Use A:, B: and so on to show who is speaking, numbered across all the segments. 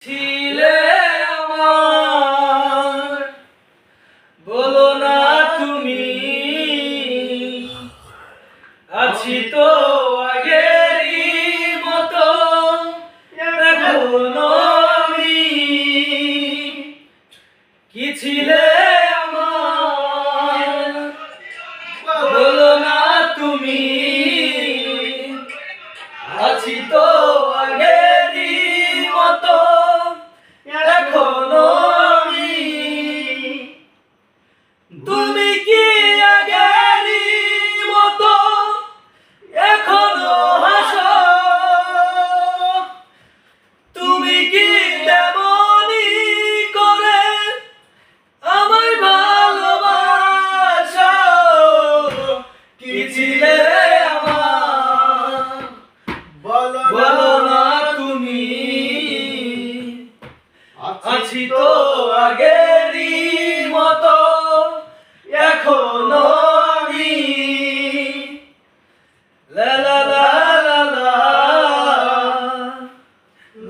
A: ছিলে আমার, বলো না তুমি আছি তো আগেরই মতো এখনো আমি। কি ছিলে আমার, বলো না তুমি আছি তো আগেরই মতো এখনো আমি। তুমি কি আগেরই মতো এখনো হাসো? তুমি কি তেমনি করে আমায় ভালোবাসো? কি ছিলে আমার, বলো না তুমি আছি তো আগেরই মতো এখনো আমি। লা লা লা লা লা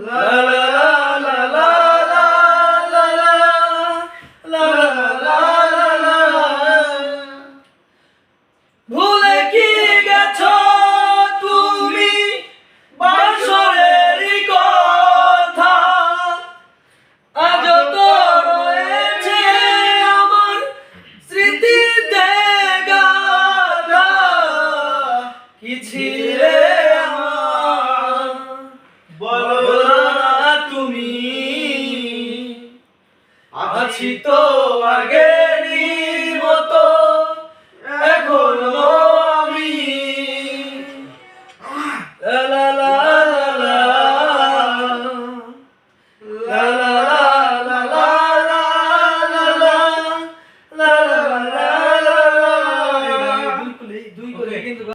A: লা লা লা লা লা লা লা লা। ভুলে কি গেছো তুমি বাসরের কথা? আজও তো রয়েছে আমার স্মৃতিতে গাথা। কি ছিলে আমার, বলো না তুমি আছি তো আগে